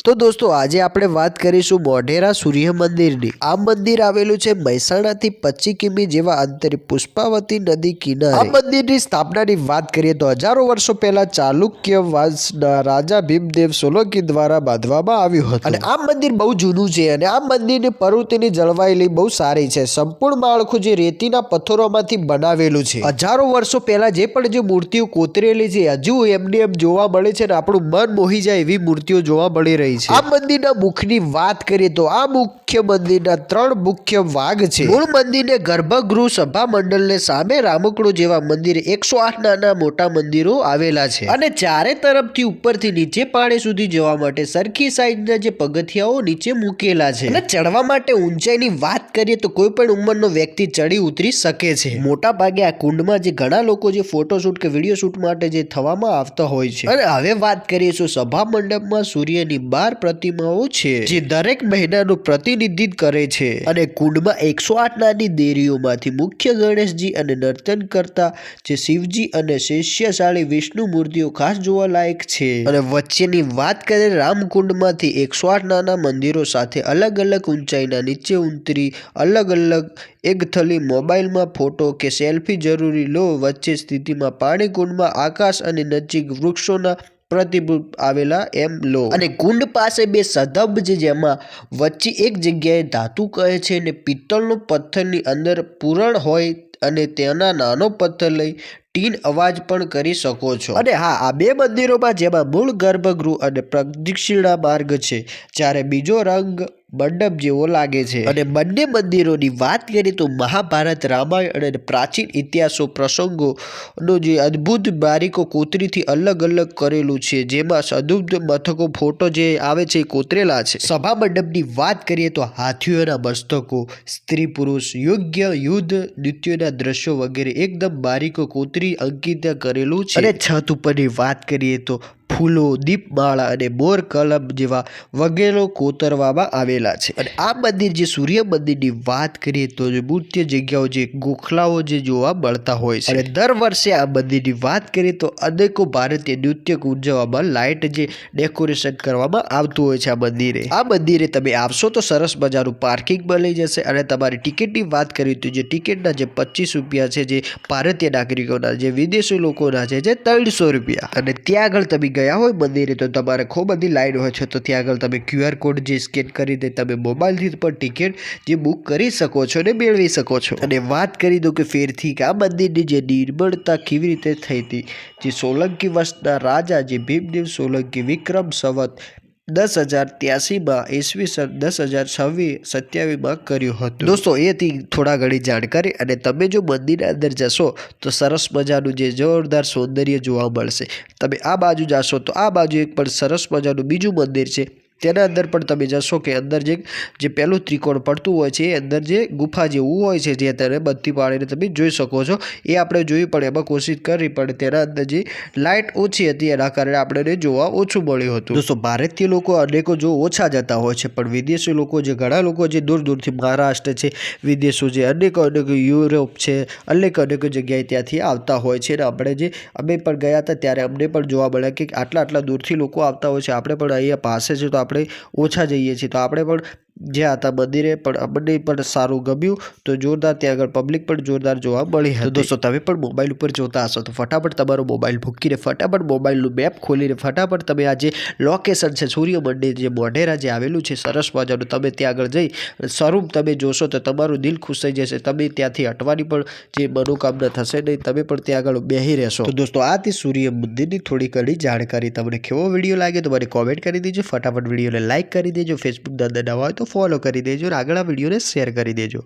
તો દોસ્તો આજે આપણે વાત કરીશું મોઢેરા સૂર્ય મંદિરની। આ મંદિર આવેલું છે મહેસાણાથી 25 કિમી જેવા અંતરે પુષ્પાવતી નદી કિનારે। આ મંદિરની સ્થાપનાની વાત કરીએ તો હજારો વર્ષો પહેલા ચાલુક્ય વંશના રાજા ભીમદેવ સોલંકી દ્વારા બાંધવામાં આવ્યું હતું અને આ મંદિર બહુ જૂનું છે અને આ મંદિરની પ્રવૃત્તિની જળવાયેલી બહુ સારી છે। સંપૂર્ણ માળખું જે રેતીના પથ્થરોમાંથી બનાવેલું છે। હજારો વર્ષો પહેલા જે પણ જે મૂર્તિઓ કોતરેલી છે હજુ એમને એમ જોવા મળે છે અને આપણું મન મોહી જાય એવી મૂર્તિઓ જોવા મળી રહી છે। આ મંદિરના મુખની વાત કરીએ તો આ મુખ્ય મંદિરના 3 મુખ્ય ભાગ છે। મૂળ મંદિરને ગર્ભગૃહ સભા મંડળને સામે રામકડો જેવા મંદિરે 108 નાના મોટા મંદિરો આવેલા છે અને ચારે તરફથી ઉપરથી નીચે પાણી સુધી જવા માટે સરખી સાઈઝના જે પગથિયાઓ નીચે મૂકેલા છે અને ચડવા માટે ઊંચાઈની વાત કરીએ તો કોઈ પણ ઉંમરનો વ્યક્તિ ચડી ઉતરી શકે છે। મોટા ભાગે આ કુંડમાં જે ઘણા લોકો જે ફોટોશૂટ કે વિડીયો શૂટ માટે જે થવામાં આવતા હોય છે। અને હવે વાત કરીશું સભા મંડપમાં સૂર્યની 12 પ્રતિમાઓ છે જે દરેક મહિનાનું પ્રતિનિધિત્વ કરે છે અને કુંડમાં 108 નાની દેરીઓમાંથી મુખ્ય ગણેશજી અને નર્તન કરતા જે શિવજી અને શૈશ્યશાળી વિષ્ણુ મૂર્તિઓ ખાસ જોવાલાયક છે। અને વચ્ચેની વાત કરીએ રામકુંડમાંથી 108 નાના મંદિરો સાથે અલગ અલગ ઊંચાઈના નીચે ઉતરી અલગ એક થલી મોબાઈલમાં ફોટો કે સેલ્ફી જરૂરી લો વચ્ચે સ્થિતિમાં પાણી કુંડમાં આકાશ અને નજીક વૃક્ષોના પ્રતિબિંબ આવેલા એમ લો અને કુંડ પાસે 2 સદંભ છે જેમાં વચ્ચે એક જગ્યાએ ધાતુ કહે છે અને પિત્તળનો પથ્થરની અંદર પૂરણ હોય અને તેના નાનો પથ્થર લઈ ટીન અવાજ પણ કરી શકો છો। અને હા આ 2 મંદિરોમાં જેમાં મૂળ ગર્ભગૃહ અને પ્રદક્ષિણા માર્ગ છે જ્યારે બીજો રંગ મંડપ જેવો લાગે છે અને બંને મંદિરોની વાત કરીએ તો મહાભારત રામાયણ અને પ્રાચીન ઇતિહાસો પ્રસંગોનો જે અદ્ભુત બારીકો કોતરીથી અલગ કરેલું છે જેમાં સદુબ્ધ મથકો ફોટો જે આવે છે કોતરેલા છે। સભા મંડપની વાત કરીએ તો હાથીઓના મસ્તકો સ્ત્રી પુરુષ યોગ્ય યુદ્ધ નૃત્યોના દ્રશ્યો વગેરે એકદમ બારીકો કોતરી અંકિત કરેલું છે અને છત ઉપરની વાત કરીએ તો ફૂલો દીપમાળા અને મોર કલમ જેવા વગેરે કોતરવામાં આવેલા છે અને આ મંદિર જે સૂર્ય મંદિરની વાત કરીએ તો મૂર્તિ જગ્યાઓ જે ગોખલાઓ જે જોવા મળતા હોય છે અને દર વર્ષે આ મંદિરની વાત કરીએ તો અનેકો ભારતીય નૃત્ય ઉજવવામાં લાઇટ જે ડેકોરેશન કરવામાં આવતું હોય છે આ મંદિરે તમે આવશો તો સરસ મજાનું પાર્કિંગ મળી જશે અને તમારી ટિકિટની વાત કરીએ તો જે ટિકિટના જે 25 રૂપિયા છે જે ભારતીય નાગરિકોના જે વિદેશી લોકોના છે જે 300 રૂપિયા અને ત્યાં આગળ તમે ગયા હોય મંદિરે તો તમારે ખૂબ બધી લાઈન હોય છે તો ત્યાં આગળ તમે QR કોડ જે સ્કેન કરીને તમે મોબાઈલથી પણ ટિકિટ જે બુક કરી શકો છો અને મેળવી શકો છો। અને વાત કરી દો કે ફેરથી કે આ મંદિરની જે નિર્માણતા કેવી રીતે થઈ હતી જે સોલંકી વંશના રાજા જે ભીમદેવ સોલંકી વિક્રમ સંવત 10,083 ઈસવીસન 10,027 કર્યું હતું। દોસ્તો એ હતી થોડા ઘણી જાણકારી અને તમે જો મંદિરના અંદર જશો તો સરસ મજાનું જે જોરદાર સૌંદર્ય જોવા મળશે। તમે આ બાજુ જશો તો આ બાજુ એક પણ સરસ મજાનું બીજું મંદિર છે તેના અંદર પણ તમે જશો કે અંદર જે પહેલું ત્રિકોણ પડતું હોય છે એ અંદર જે ગુફા જેવું હોય છે જે તેને બત્તી પાડીને તમે જોઈ શકો છો એ આપણે જોયું પણ એમાં કોશિશ કરી પણ તેના અંદર જે લાઇટ ઓછી હતી એના કારણે આપણને જોવા ઓછું મળ્યું હતું। દોસ્તો ભારતીય લોકો અનેકો જો ઓછા જતા હોય છે પણ વિદેશી લોકો જે ઘણા લોકો જે દૂર દૂરથી મહારાષ્ટ્ર છે વિદેશો જે અનેકો યુરોપ છે અનેકો જગ્યાએ ત્યાંથી આવતા હોય છે અને અમે પણ ગયા હતા ત્યારે અમને પણ જોવા મળ્યા કે આટલા દૂરથી લોકો આવતા હોય છે। આપણે પણ અહીંયા પાસે છે તો આપણે ઓછા જઈએ છીએ તો આપણે પણ જ્યાં હતા મંદિરે પણ અમને પણ સારું ગમ્યું તો જોરદાર ત્યાં આગળ પબ્લિક પણ જોરદાર જોવા મળી હતી। દોસ્તો તમે પણ મોબાઈલ ઉપર જોતા હશો તો ફટાફટ તમારો મોબાઈલ મૂકીને ફટાફટ મોબાઈલનું મેપ ખોલીને ફટાફટ તમે આ જે લોકેશન છે સૂર્ય મંદિર જે મોઢેરા જે આવેલું છે સરસ મજાનું તમે ત્યાં આગળ જઈ સ્વરૂપ તમે જોશો તો તમારું દિલ ખુશ થઈ જશે। તમે ત્યાંથી હટવાની પણ જે મનોકામના થશે નહીં તમે પણ ત્યાં આગળ બેહી રહેશો। તો દોસ્તો આ તે સૂર્ય મંદિરની થોડી ઘણી જાણકારી તમને કેવો વિડીયો લાગે તો મને કોમેન્ટ કરી દેજો ફટાફટ વિડીયોને લાઈક કરી દેજો ફેસબુક અંદર નવા હોય તો ફોલો કરી દેજો અને આગળ આ વિડીયોને શેર કરી દેજો।